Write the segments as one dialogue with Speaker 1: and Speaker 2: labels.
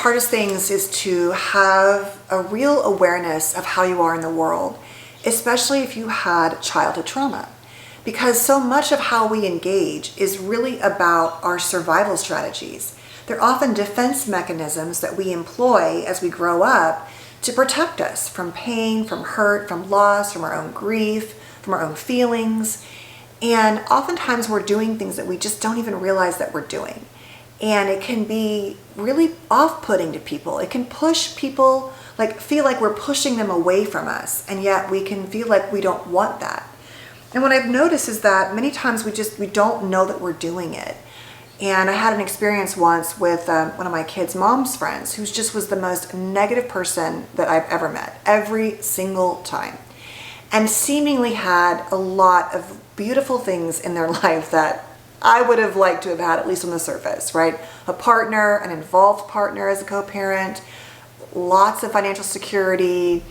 Speaker 1: hardest things is to have a real awareness of how you are in the world, especially if you had childhood trauma. Because so much of how we engage is really about our survival strategies. They're often defense mechanisms that we employ as we grow up to protect us from pain, from hurt, from loss, from our own grief, from our own feelings. And oftentimes we're doing things that we just don't even realize that we're doing. And it can be really off-putting to people. It can push people, feel like we're pushing them away from us, and yet we can feel like we don't want that. And what I've noticed is that many times we don't know that we're doing it. And I had an experience once with one of my kids' mom's friends who just was the most negative person that I've ever met, every single time. And seemingly had a lot of beautiful things in their life that I would have liked to have had, at least on the surface, right? A partner, an involved partner as a co-parent, lots of financial security,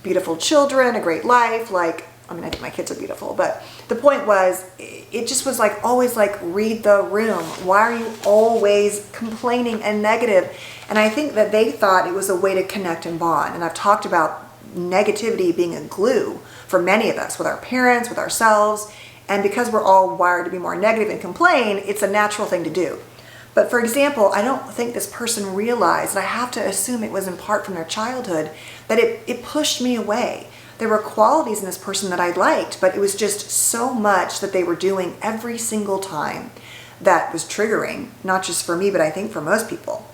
Speaker 1: beautiful children, a great life. I think my kids are beautiful, but the point was, it just was always read the room. Why are you always complaining and negative? And I think that they thought it was a way to connect and bond. And I've talked about negativity being a glue for many of us, with our parents, with ourselves. And because we're all wired to be more negative and complain, it's a natural thing to do. But for example, I don't think this person realized, and I have to assume it was in part from their childhood, that it pushed me away. There were qualities in this person that I liked, but it was just so much that they were doing every single time that was triggering, not just for me, but I think for most people.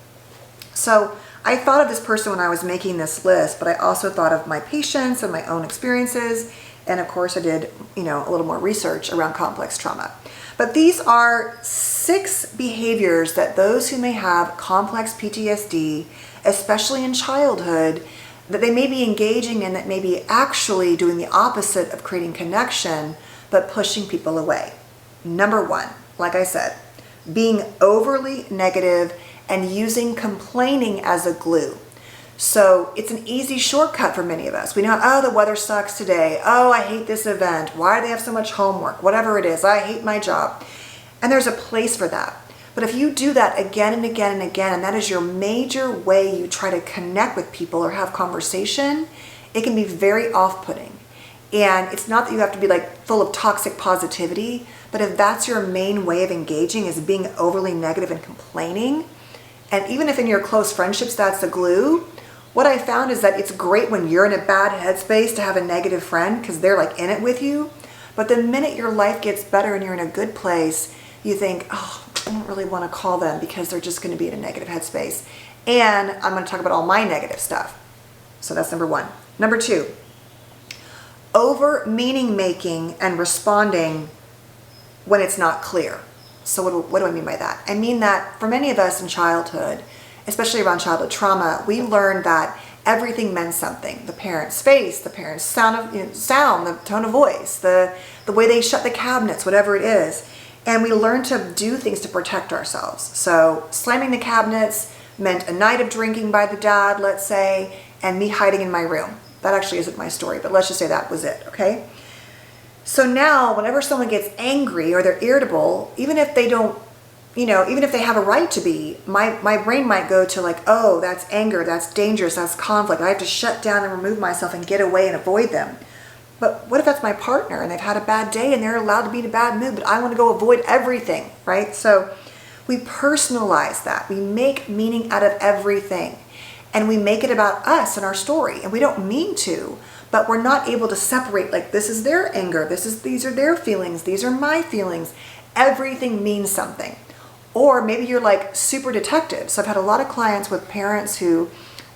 Speaker 1: So I thought of this person when I was making this list, but I also thought of my patients and my own experiences. And of course I did, a little more research around complex trauma. But these are 6 behaviors that those who may have complex PTSD, especially in childhood, that they may be engaging in, that may be actually doing the opposite of creating connection, but pushing people away. Number 1, like I said, being overly negative and using complaining as a glue. So it's an easy shortcut for many of us. We know, the weather sucks today. I hate this event. Why do they have so much homework? Whatever it is, I hate my job. And there's a place for that. But if you do that again and again and again, and that is your major way you try to connect with people or have conversation, it can be very off-putting. And it's not that you have to be full of toxic positivity, but if that's your main way of engaging is being overly negative and complaining, and even if in your close friendships that's the glue, what I found is that it's great when you're in a bad headspace to have a negative friend because they're in it with you. But the minute your life gets better and you're in a good place, you think, I don't really want to call them because they're just going to be in a negative headspace. And I'm going to talk about all my negative stuff. So that's number 1. Number 2, over meaning making and responding when it's not clear. So what do I mean by that? I mean that for many of us in childhood, especially around childhood trauma, we learned that everything meant something. The parent's face, the parent's sound, the tone of voice, the way they shut the cabinets, whatever it is. And we learned to do things to protect ourselves. So slamming the cabinets meant a night of drinking by the dad, let's say, and me hiding in my room. That actually isn't my story, but let's just say that was it, okay? So now, whenever someone gets angry or they're irritable, even if they don't, even if they have a right to be, my brain might go to oh, that's anger, that's dangerous, that's conflict. I have to shut down and remove myself and get away and avoid them. But what if that's my partner and they've had a bad day and they're allowed to be in a bad mood, but I want to go avoid everything, right? So we personalize that. We make meaning out of everything. And we make it about us and our story. And we don't mean to, but we're not able to separate, this is their anger, these are their feelings, these are my feelings. Everything means something. Or maybe you're super detective. So I've had a lot of clients with parents who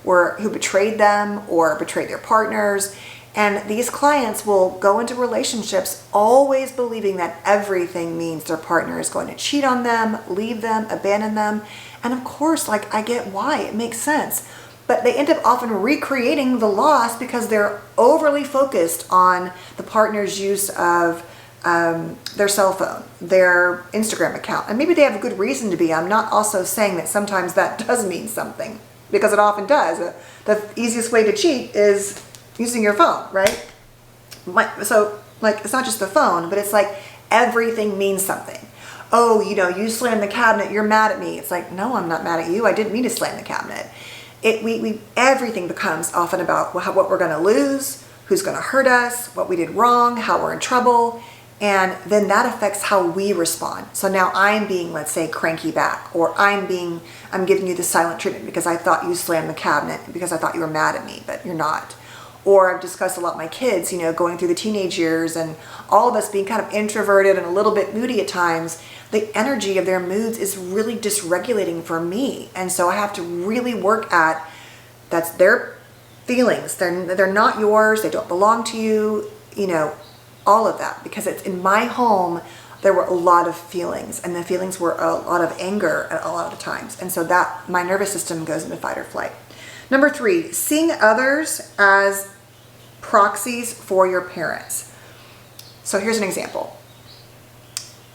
Speaker 1: betrayed them or betrayed their partners. And these clients will go into relationships always believing that everything means their partner is going to cheat on them, leave them, abandon them. And of course, I get why, it makes sense. But they end up often recreating the loss because they're overly focused on the partner's use of their cell phone, their Instagram account. And maybe they have a good reason to be. I'm not also saying that sometimes that does mean something, because it often does. The easiest way to cheat is using your phone, right? So it's not just the phone, but it's everything means something. oh, you slammed the cabinet, you're mad at me. It's like, no, I'm not mad at you. I didn't mean to slam the cabinet. Everything becomes often about what we're going to lose, who's going to hurt us, what we did wrong, how we're in trouble. And then that affects how we respond. So now I'm being, let's say, cranky back, or I'm giving you the silent treatment because I thought you slammed the cabinet, because I thought you were mad at me, but you're not. Or I've discussed a lot my kids, going through the teenage years, and all of us being kind of introverted and a little bit moody at times. The energy of their moods is really dysregulating for me. And so I have to really work at, that's their feelings. They're not yours. They don't belong to you, all of that. Because it's in my home, there were a lot of feelings, and the feelings were a lot of anger at a lot of times. And so that my nervous system goes into fight or flight. Number 3, seeing others as proxies for your parents. So here's an example.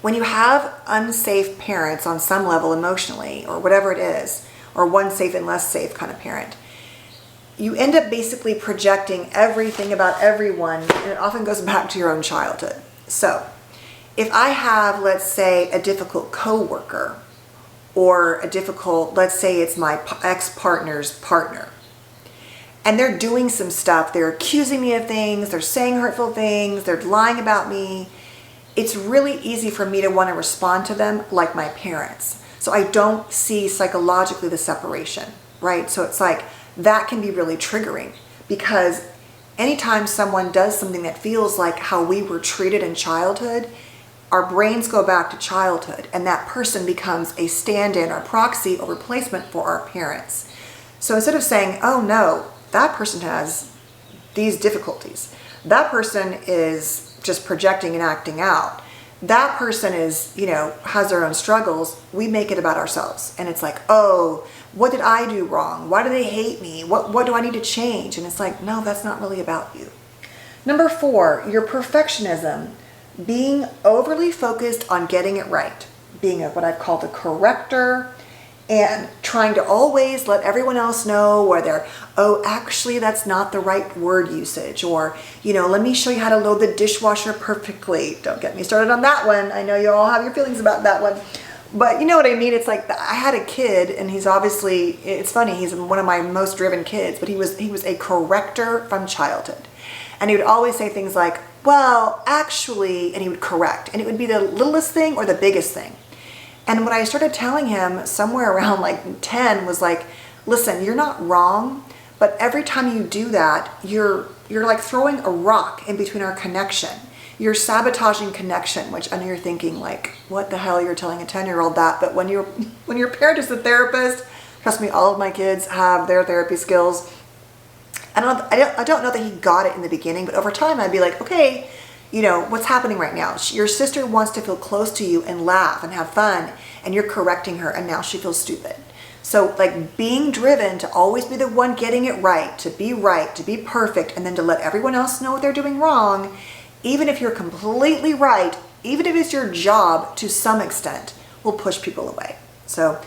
Speaker 1: When you have unsafe parents on some level emotionally, or whatever it is, or one safe and less safe kind of parent, you end up basically projecting everything about everyone, and it often goes back to your own childhood. So if I have, let's say, a difficult coworker, or a difficult, let's say it's my ex-partner's partner, and they're doing some stuff, they're accusing me of things, they're saying hurtful things, they're lying about me, it's really easy for me to want to respond to them like my parents. So I don't see psychologically the separation, right? So it's like, that can be really triggering, because anytime someone does something that feels like how we were treated in childhood, our brains go back to childhood, and that person becomes a stand-in or proxy or replacement for our parents. So instead of saying, oh no, that person has these difficulties, that person is just projecting and acting out, that person is, has their own struggles, we make it about ourselves. And it's like, oh, what did I do wrong? Why do they hate me? What do I need to change? And it's like, no, that's not really about you. Number 4, your perfectionism. Being overly focused on getting it right. Being what I've called a corrector, and trying to always let everyone else know whether, oh, actually that's not the right word usage, or, let me show you how to load the dishwasher perfectly. Don't get me started on that one. I know you all have your feelings about that one. But you know what I mean? It's like, I had a kid, and he's obviously, it's funny, he's one of my most driven kids, but he was a corrector from childhood. And he would always say things like, well, actually, and he would correct. And it would be the littlest thing or the biggest thing. And when I started telling him somewhere around like 10 was like, listen, you're not wrong, but every time you do that, you're like throwing a rock in between our connection. You're sabotaging connection, which I know you're thinking like, what the hell, you're telling a 10-year-old that? But when your parent is the therapist, trust me, all of my kids have their therapy skills. I don't know that he got it in the beginning, but over time I'd be like, okay, what's happening right now? Your sister wants to feel close to you and laugh and have fun, and you're correcting her, and now she feels stupid. So like being driven to always be the one getting it right, to be perfect, and then to let everyone else know what they're doing wrong, even if you're completely right, even if it's your job to some extent, will push people away. So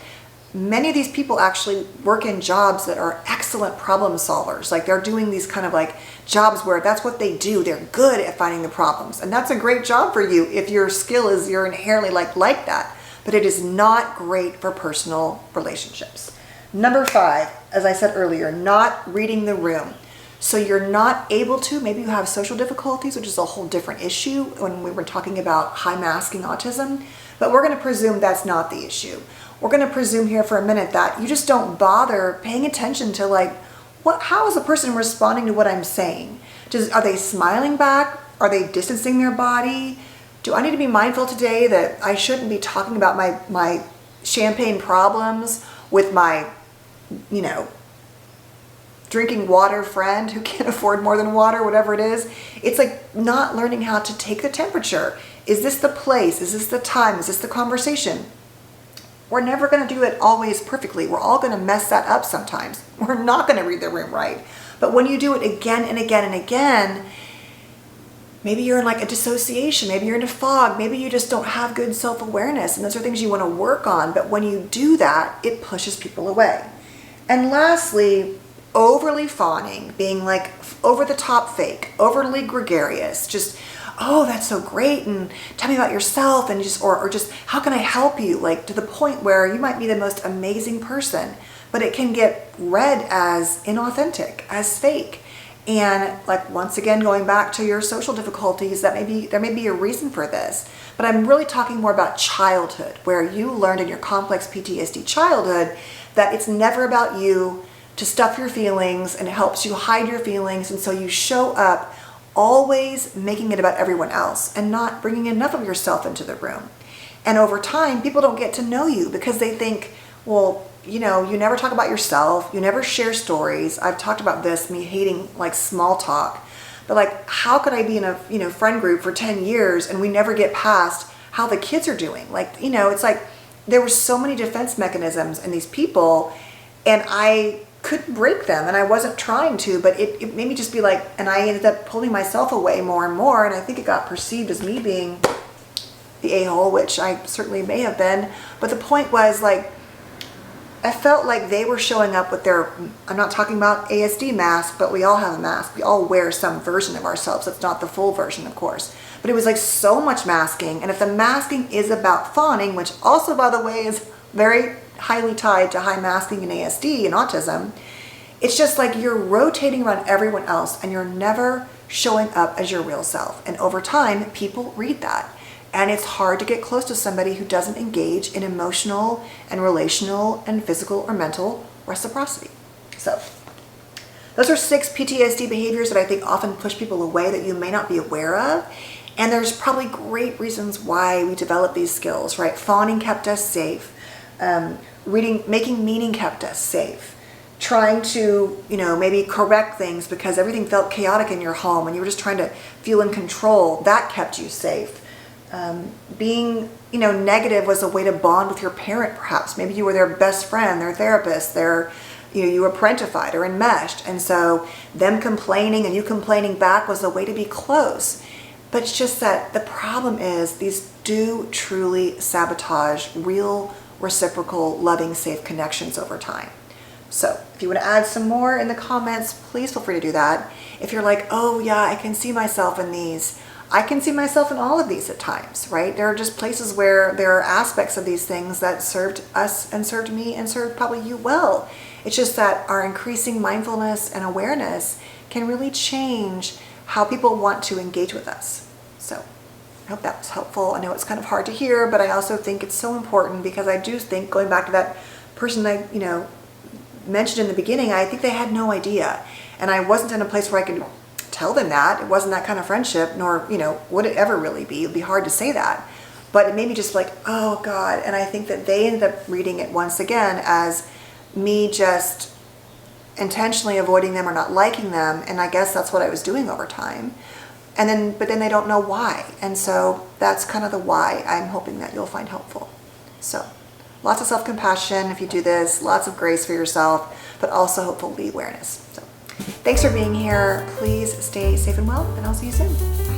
Speaker 1: many of these people actually work in jobs that are excellent problem solvers. Like they're doing these kind of like jobs where that's what they do. They're good at finding the problems. And that's a great job for you if your skill is you're inherently like that. But it is not great for personal relationships. Number 5, as I said earlier, not reading the room. So you're not able to, maybe you have social difficulties, which is a whole different issue when we were talking about high masking autism. But we're going to presume that's not the issue. We're going to presume here for a minute that you just don't bother paying attention to like, how is a person responding to what I'm saying? Are they smiling back? Are they distancing their body? Do I need to be mindful today that I shouldn't be talking about my champagne problems with my, drinking water friend who can't afford more than water, whatever it is? It's like not learning how to take the temperature. Is this the place? Is this the time? Is this the conversation? We're never going to do it always perfectly. We're all going to mess that up sometimes. We're not going to read the room right. But when you do it again and again and again, maybe you're in like a dissociation, maybe you're in a fog, maybe you just don't have good self-awareness, and those are things you want to work on. But when you do that, it pushes people away. And lastly, overly fawning, being like over the top fake, overly gregarious, just, oh, that's so great, and tell me about yourself, and just or just how can I help you, like to the point where you might be the most amazing person, but it can get read as inauthentic, as fake. And like, once again, going back to your social difficulties, there may be a reason for this, but I'm really talking more about childhood, where you learned in your complex PTSD childhood that it's never about you, to stuff your feelings, and it helps you hide your feelings. And so you show up always making it about everyone else and not bringing enough of yourself into the room. And over time, people don't get to know you because they think, well, you never talk about yourself, you never share stories. I've talked about this, me hating like small talk, but like, how could I be in a friend group for 10 years and we never get past how the kids are doing? Like, it's like there were so many defense mechanisms in these people, and I couldn't break them, and I wasn't trying to, but it made me just be like, and I ended up pulling myself away more and more, and I think it got perceived as me being the a-hole, which I certainly may have been. But the point was, like, I felt like they were showing up with their, I'm not talking about ASD mask, but we all have a mask. We all wear some version of ourselves. It's not the full version, of course. But it was like so much masking. And if the masking is about fawning, which also, by the way, is very highly tied to high masking in ASD and autism, it's just like you're rotating around everyone else and you're never showing up as your real self. And over time, people read that. And it's hard to get close to somebody who doesn't engage in emotional and relational and physical or mental reciprocity. So those are 6 PTSD behaviors that I think often push people away that you may not be aware of. And there's probably great reasons why we develop these skills, right? Fawning kept us safe. Making meaning kept us safe. Trying to, maybe correct things because everything felt chaotic in your home and you were just trying to feel in control. That kept you safe. Being, negative was a way to bond with your parent, perhaps. Maybe you were their best friend, their therapist, you were parentified or enmeshed. And so them complaining and you complaining back was a way to be close. But it's just that the problem is these do truly sabotage real, reciprocal, loving, safe connections over time. So if you want to add some more in the comments, please feel free to do that. If you're like, oh yeah, I can see myself in these. I can see myself in all of these at times, right? There are just places where there are aspects of these things that served us and served me and served probably you well. It's just that our increasing mindfulness and awareness can really change how people want to engage with us. So I hope that was helpful. I know it's kind of hard to hear, but I also think it's so important because I do think, going back to that person I, mentioned in the beginning, I think they had no idea. And I wasn't in a place where I could tell them that. It wasn't that kind of friendship, nor, would it ever really be. It'd be hard to say that. But it made me just like, oh God. And I think that they ended up reading it once again as me just intentionally avoiding them or not liking them. And I guess that's what I was doing over time. But then they don't know why. And so that's kind of the why I'm hoping that you'll find helpful. So lots of self-compassion if you do this, lots of grace for yourself, but also hopefully awareness. So thanks for being here. Please stay safe and well, and I'll see you soon.